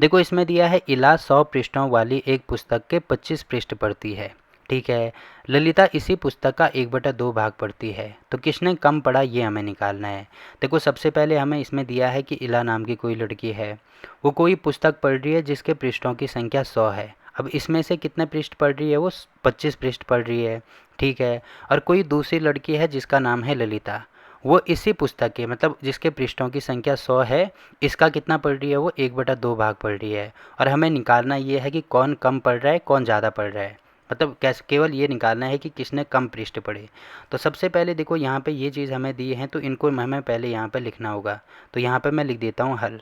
देखो इसमें दिया है इला 100 पृष्ठों वाली एक पुस्तक के 25 पृष्ठ पढ़ती है, ठीक है। ललिता इसी पुस्तक का 1/2 भाग पढ़ती है, तो किसने कम पढ़ा ये हमें निकालना है। देखो सबसे पहले हमें इसमें दिया है कि इला नाम की कोई लड़की है, वो कोई पुस्तक पढ़ रही है जिसके पृष्ठों की संख्या 100 है। अब इसमें से कितने पृष्ठ पढ़ रही है, वो 25 पृष्ठ पढ़ रही है, ठीक है। और कोई दूसरी लड़की है जिसका नाम है ललिता, वो इसी पुस्तक के मतलब जिसके पृष्ठों की संख्या 100 है, इसका कितना पढ़ रही है, वो 1/2 भाग पढ़ रही है। और हमें निकालना ये है कि कौन कम पढ़ रहा है कौन ज़्यादा पढ़ रहा है, मतलब कैसे केवल ये निकालना है कि किसने कम पृष्ठ पढ़े। तो सबसे पहले देखो यहाँ पे ये चीज़ हमें दी है, तो इनको हमें पहले यहाँ पे लिखना होगा। तो यहाँ पे मैं लिख देता हूँ हल।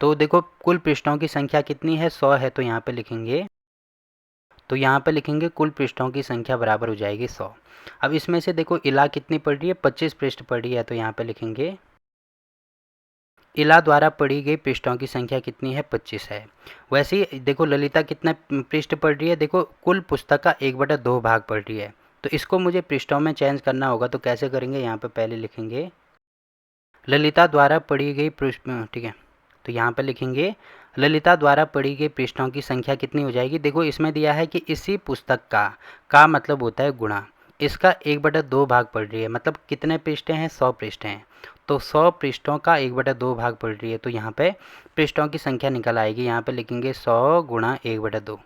तो देखो कुल पृष्ठों की संख्या कितनी है, 100 है, तो यहाँ पे लिखेंगे, तो यहाँ पे लिखेंगे कुल पृष्ठों की संख्या बराबर हो जाएगी 100। अब इसमें से देखो इला कितनी पढ़ रही है, 25 पृष्ठ पढ़ रही है, तो यहाँ पे लिखेंगे इला द्वारा पढ़ी गई पृष्ठों की संख्या कितनी है, 25 है। वैसे ही देखो ललिता कितना पृष्ठ पढ़ रही है, देखो कुल पुस्तक का 1/2 भाग पढ़ रही है। तो इसको मुझे पृष्ठों में चेंज करना होगा, तो कैसे करेंगे, यहाँ पे पहले लिखेंगे ललिता द्वारा पढ़ी गई पृष्ठ, ठीक है। तो यहाँ पे लिखेंगे ललिता द्वारा पढ़ी गई पृष्ठों की संख्या कितनी हो जाएगी। देखो इसमें दिया है कि इसी पुस्तक का मतलब होता है गुणा, इसका 1/2 भाग पढ़ रही है, मतलब कितने पृष्ठ हैं, 100 पृष्ठ हैं। तो 100 पृष्ठों का 1/2 भाग पढ़ रही है, तो यहाँ पे पृष्ठों की संख्या निकल आएगी। यहाँ पे लिखेंगे 100 गुणा 1/2,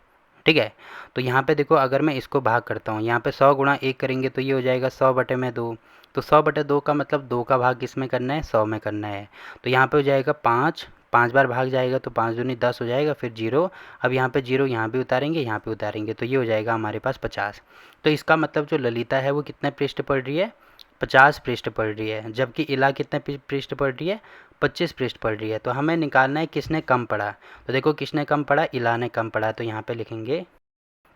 ठीक है। तो यहाँ पे देखो अगर मैं इसको भाग करता हूँ, यहाँ पे 100 गुणा 1 करेंगे तो ये हो जाएगा 100/2। तो 100/2 का मतलब 2 का भाग किस में करना है, 100 में करना है। तो यहाँ पे हो जाएगा 5, 5 बार भाग जाएगा तो 5 दूनी 10 हो जाएगा, फिर 0। अब यहाँ पे 0 यहाँ भी उतारेंगे, यहाँ पे उतारेंगे, तो ये हो जाएगा हमारे पास 50। तो इसका मतलब जो ललिता है वो कितने पृष्ठ पढ़ रही है, 50 पृष्ठ पढ़ रही है, जबकि इला कितने पृष्ठ पढ़ रही है, 25 पृष्ठ पढ़ रही है। तो हमें निकालना है किसने कम पढ़ा। तो देखो किसने कम पढ़ा, इला ने कम पढ़ा, तो यहाँ पे लिखेंगे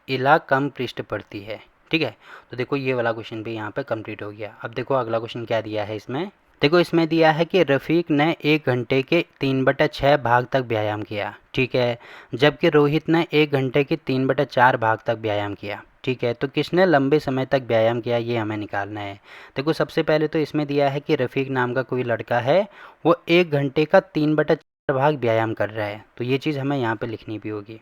इला कम पृष्ठ पढ़ती है, ठीक है। तो देखो ये वाला क्वेश्चन भी यहाँ पे कंप्लीट हो गया। अब देखो अगला क्वेश्चन क्या दिया है इसमें। देखो इसमें दिया है कि रफ़ीक ने 1 घंटे के 3/6 भाग तक व्यायाम किया, ठीक है, जबकि रोहित ने 1 घंटे के 3/4 भाग तक व्यायाम किया, ठीक है। तो किसने लंबे समय तक व्यायाम किया ये हमें निकालना है। देखो सबसे पहले तो इसमें दिया है कि रफ़ीक नाम का कोई लड़का है, वो 1 घंटे का 3/4 भाग व्यायाम कर रहा है, तो ये चीज़ हमें यहाँ पे लिखनी भी होगी।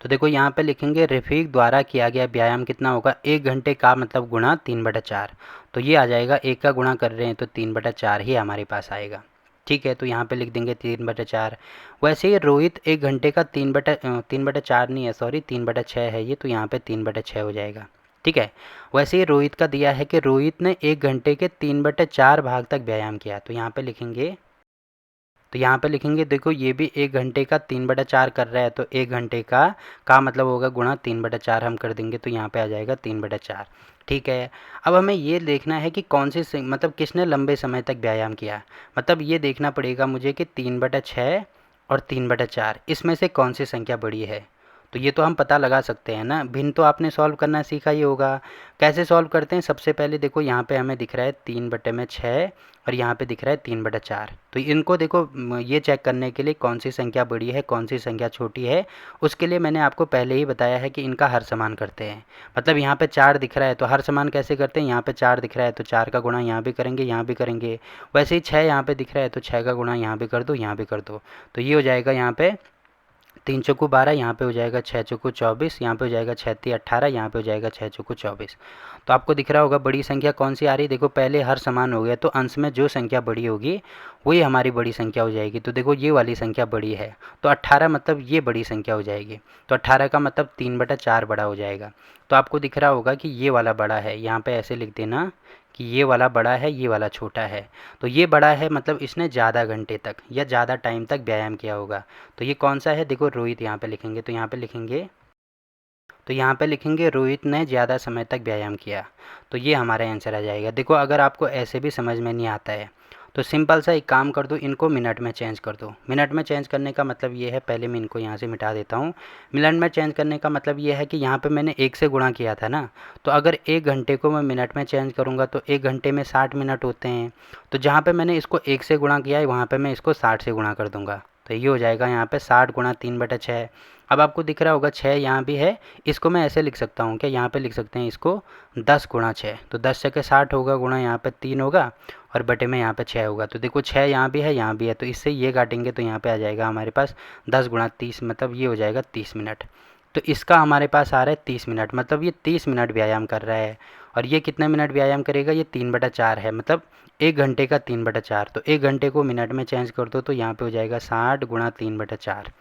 तो देखो यहाँ पे लिखेंगे रफ़ीक द्वारा किया गया व्यायाम कितना होगा, 1 घंटे का मतलब गुणा 3/4। तो ये आ जाएगा, 1 का गुणा कर रहे हैं तो 3/4 ही हमारे पास आएगा, ठीक है। तो यहाँ पे लिख देंगे 3/4। वैसे ही रोहित 1 घंटे का 3/4 नहीं है, सॉरी 3/6 है ये, तो यहाँ पे 3/6 हो जाएगा, ठीक है। वैसे ही रोहित का दिया है कि रोहित ने 1 घंटे के 3/4 भाग तक व्यायाम किया, तो यहाँ पे लिखेंगे, तो यहाँ पे लिखेंगे देखो ये भी 1 घंटे का 3/4 कर रहा है, तो 1 घंटे का मतलब होगा गुणा 3/4 हम कर देंगे, तो यहाँ पे आ जाएगा 3/4, ठीक है। अब हमें ये देखना है कि कौन सी मतलब किसने लंबे समय तक व्यायाम किया, मतलब ये देखना पड़ेगा मुझे कि 3/6 और 3/4 इसमें से कौन सी संख्या बड़ी है। तो ये तो हम पता लगा सकते हैं ना, भिन्न तो आपने सॉल्व करना सीखा ही होगा। कैसे सॉल्व करते हैं, सबसे पहले देखो यहाँ पे हमें दिख रहा है 3/6 और यहाँ पे दिख रहा है 3/4। तो इनको देखो ये चेक करने के लिए कौन सी संख्या बड़ी है कौन सी संख्या छोटी है, उसके लिए मैंने आपको पहले ही बताया है कि इनका हर समान करते हैं। मतलब यहाँ पे 4 दिख रहा है तो हर समान कैसे करते हैं, यहाँ पे 4 दिख रहा है तो 4 का गुणा यहाँ भी करेंगे यहाँ भी करेंगे। वैसे ही 6 यहाँ पे दिख रहा है तो 6 का गुणा यहाँ भी कर दो यहाँ भी कर दो। तो ये हो जाएगा यहाँ पे 3 चौको 12, यहाँ पे हो जाएगा 6 चौको 24, यहाँ पे हो जाएगा 6 तिया 18, यहाँ पे हो जाएगा 6 चौको 24। तो आपको दिख रहा होगा बड़ी संख्या कौन सी आ रही है। देखो पहले हर समान हो गया तो अंश में जो संख्या बड़ी होगी वही हमारी बड़ी संख्या हो जाएगी। तो देखो ये वाली संख्या बड़ी है, तो 18 मतलब ये बड़ी संख्या हो जाएगी। तो 18 का मतलब 3/4 बड़ा हो जाएगा। तो आपको दिख रहा होगा कि ये वाला बड़ा है, यहाँ पे ऐसे लिख देना कि ये वाला बड़ा है ये वाला छोटा है। तो ये बड़ा है मतलब इसने ज़्यादा घंटे तक या ज़्यादा टाइम तक व्यायाम किया होगा। तो ये कौन सा है, देखो रोहित यहाँ पे लिखेंगे, तो यहाँ पे लिखेंगे, तो यहाँ पे लिखेंगे रोहित ने ज़्यादा समय तक व्यायाम किया। तो ये हमारा आंसर आ जाएगा। देखो अगर आपको ऐसे भी समझ में नहीं आता है तो सिंपल सा एक काम कर दो, इनको मिनट में चेंज कर दो। मिनट में चेंज करने का मतलब ये है, पहले मैं इनको यहाँ से मिटा देता हूँ। मिनट में चेंज करने का मतलब ये है कि यहाँ पे मैंने 1 से गुणा किया था ना, तो अगर 1 घंटे को मैं मिनट में चेंज करूँगा तो 1 घंटे में 60 मिनट होते हैं। तो जहाँ पे मैंने इसको 1 से गुणा किया है वहाँ पे मैं इसको 60 से गुणा कर दूँगा। तो ये हो जाएगा यहाँ पे 60 गुणा 3/6। अब आपको दिख रहा होगा 6 यहाँ भी है, इसको मैं ऐसे लिख सकता हूँ क्या, यहाँ पे लिख सकते हैं इसको 10 गुणा 6, तो 10 छके 60 होगा, गुणा यहाँ पे 3 होगा और बटे में यहाँ पे 6 होगा। तो देखो 6 यहाँ भी है, यहाँ भी है, तो इससे ये काटेंगे तो यहाँ पे आ जाएगा हमारे पास 10 गुणा 30, मतलब ये हो जाएगा 30 मिनट। तो इसका हमारे पास आ रहा है 30 मिनट, मतलब ये 30 मिनट व्यायाम कर रहा है। और ये कितने मिनट व्यायाम करेगा, ये 3/4 है, मतलब 1 घंटे का 3/4। तो 1 घंटे को मिनट में चेंज कर दो तो यहाँ पे हो जाएगा 60 गुणा 3/4।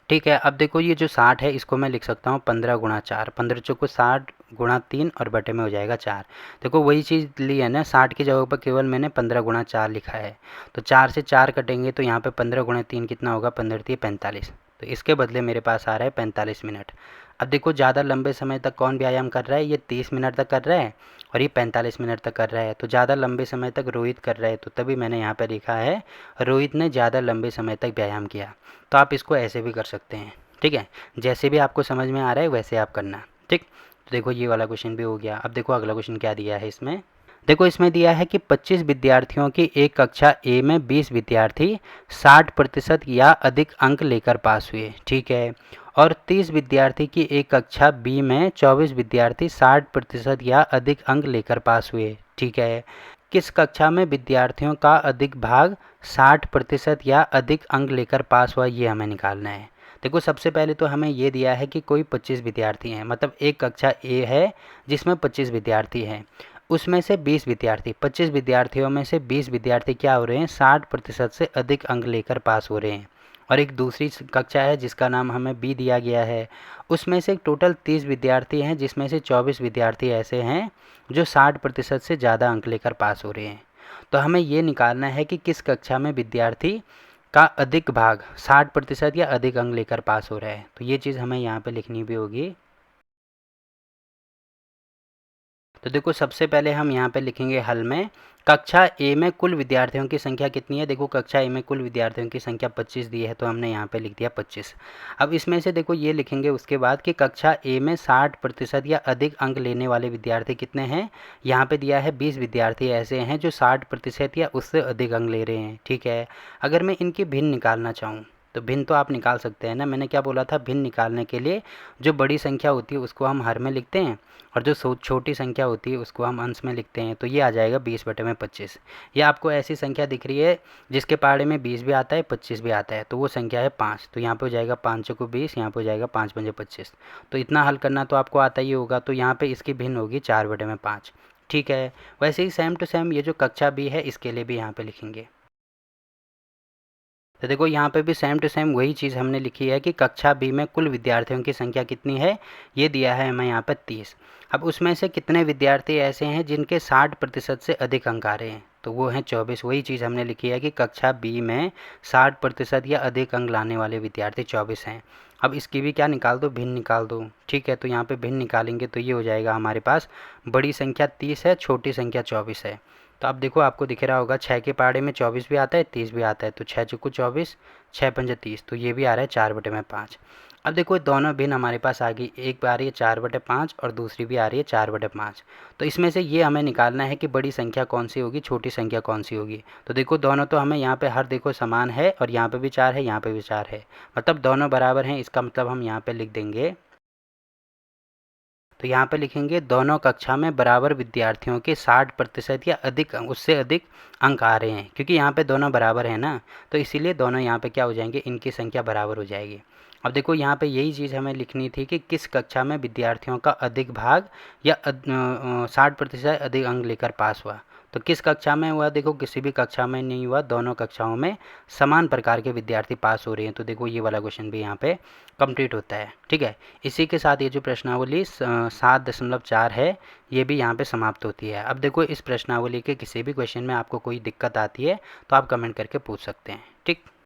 ठीक है, अब देखो ये जो 60 है इसको मैं लिख सकता हूँ 15 गुणा 4, 15 चौको 60 गुणा 3 और बटे में हो जाएगा 4। देखो वही चीज़ ली है ना, 60 की जगह पर केवल मैंने 15 गुणा 4 लिखा है। तो 4 से 4 कटेंगे तो यहाँ पे 15 गुणा 3 कितना होगा, 15 3 45। तो इसके बदले मेरे पास आ रहा है 45 मिनट। अब देखो ज़्यादा लंबे समय तक कौन व्यायाम कर रहा है, ये 30 मिनट तक कर रहा है और ये 45 मिनट तक कर रहा है। तो ज़्यादा लंबे समय तक रोहित कर रहा है, तो तभी मैंने यहाँ पर लिखा है रोहित ने ज़्यादा लंबे समय तक व्यायाम किया। तो आप इसको ऐसे भी कर सकते हैं, ठीक है, जैसे भी आपको समझ में आ रहा है वैसे आप करना। ठीक, तो देखो ये वाला क्वेश्चन भी हो गया। अब देखो अगला क्वेश्चन क्या दिया है इसमें। देखो इसमें दिया है कि 25 विद्यार्थियों की एक कक्षा ए में 20 विद्यार्थी 60% या अधिक अंक लेकर पास हुए, ठीक है, और 30 विद्यार्थी की एक कक्षा बी में 24 विद्यार्थी 60% या अधिक अंक लेकर पास हुए, ठीक है। किस कक्षा में विद्यार्थियों का अधिक भाग 60% या अधिक अंक लेकर पास हुआ, ये हमें निकालना है। देखो सबसे पहले तो हमें ये दिया है कि कोई 25 विद्यार्थी हैं, मतलब एक कक्षा ए है जिसमें 25 विद्यार्थी हैं, उसमें से 20 विद्यार्थी, 25 विद्यार्थियों में से 20 विद्यार्थी क्या हो रहे हैं, 60% से अधिक अंक लेकर पास हो रहे हैं। और एक दूसरी कक्षा है जिसका नाम हमें बी दिया गया है, उसमें से टोटल 30 विद्यार्थी हैं जिसमें से 24 विद्यार्थी ऐसे हैं जो 60% से ज़्यादा अंक लेकर पास हो रहे हैं। तो हमें ये निकालना है कि किस कक्षा में विद्यार्थी का अधिक भाग 60% या अधिक अंक लेकर पास हो रहा है। तो ये चीज़ हमें यहाँ पे लिखनी भी होगी। तो देखो सबसे पहले हम यहाँ पे लिखेंगे हल में, कक्षा ए में कुल विद्यार्थियों की संख्या कितनी है। देखो कक्षा ए में कुल विद्यार्थियों की संख्या 25 दी है, तो हमने यहाँ पे लिख दिया 25। अब इसमें से देखो ये लिखेंगे उसके बाद कि कक्षा ए में 60% या अधिक अंक लेने वाले विद्यार्थी कितने हैं। यहाँ पे दिया है 20 विद्यार्थी ऐसे हैं जो 60% या उससे अधिक अंक ले रहे हैं, ठीक है। अगर मैं इनकी भिन्न निकालना चाहूँ तो भिन्न तो आप निकाल सकते हैं ना, मैंने क्या बोला था, भिन्न निकालने के लिए जो बड़ी संख्या होती है उसको हम हर में लिखते हैं और जो छोटी संख्या होती है उसको हम अंश में लिखते हैं। तो ये आ जाएगा 20/25। ये आपको ऐसी संख्या दिख रही है जिसके पहाड़े में 20 भी आता है 25 भी आता है, तो वो संख्या है 5। तो यहाँ पे हो जाएगा 5 चौको 20, यहाँ पे हो जाएगा 5 पंजे 25। तो इतना हल करना तो आपको आता ही होगा। तो यहाँ पे इसकी भिन्न होगी 4/5, ठीक है। वैसे ही सेम टू सेम ये जो कक्षा बी है इसके लिए भी यहाँ पे लिखेंगे। तो देखो यहाँ पे भी सेम टू सेम वही चीज़ हमने लिखी है कि कक्षा बी में कुल विद्यार्थियों की संख्या कितनी है, ये दिया है हमें यहाँ पर 30। अब उसमें से कितने विद्यार्थी ऐसे हैं जिनके 60% से अधिक अंक आ रहे हैं, तो वो हैं 24। वही चीज़ हमने लिखी है कि कक्षा बी में 60% या अधिक अंक लाने वाले विद्यार्थी 24 हैं। अब इसकी भी क्या निकाल दो, भिन्न निकाल दो, ठीक है। तो यहाँ पे भिन्न निकालेंगे तो ये हो जाएगा हमारे पास, बड़ी संख्या 30 है, छोटी संख्या 24 है। तो अब देखो आपको दिख रहा होगा 6 के पहाड़े में 24 भी आता है 30 भी आता है, तो 6 चौको 24, 6 पंजे 30, तो ये भी आ रहा है 4/5। अब देखो दोनों भिन्न हमारे पास आ गई, एक आ रही है 4/5 और दूसरी भी आ रही है 4/5। तो इसमें से ये हमें निकालना है कि बड़ी संख्या कौन सी होगी, छोटी संख्या कौन सी होगी। तो देखो दोनों तो हमें यहाँ पे हर देखो समान है और यहाँ पे भी 4 है, यहाँ पे भी 4 है, मतलब दोनों बराबर हैं। इसका मतलब हम यहाँ पे लिख देंगे, तो यहाँ पे लिखेंगे दोनों कक्षा में बराबर विद्यार्थियों के 60% या अधिक उससे अधिक अंक आ रहे हैं, क्योंकि यहाँ पे दोनों बराबर हैं ना, तो इसीलिए दोनों यहाँ पे क्या हो जाएंगे, इनकी संख्या बराबर हो जाएगी। अब देखो यहाँ पे यही चीज़ हमें लिखनी थी कि किस कक्षा में विद्यार्थियों का अधिक भाग या 60% अधिक अंक लेकर पास हुआ। तो किस कक्षा में हुआ, देखो किसी भी कक्षा में नहीं हुआ, दोनों कक्षाओं में समान प्रकार के विद्यार्थी पास हो रहे हैं। तो देखो ये वाला क्वेश्चन भी यहाँ पे कंप्लीट होता है, ठीक है। इसी के साथ ये जो प्रश्नावली 7.4 है ये भी यहाँ पे समाप्त होती है। अब देखो इस प्रश्नावली के किसी भी क्वेश्चन में आपको कोई दिक्कत आती है तो आप कमेंट करके पूछ सकते हैं, ठीक।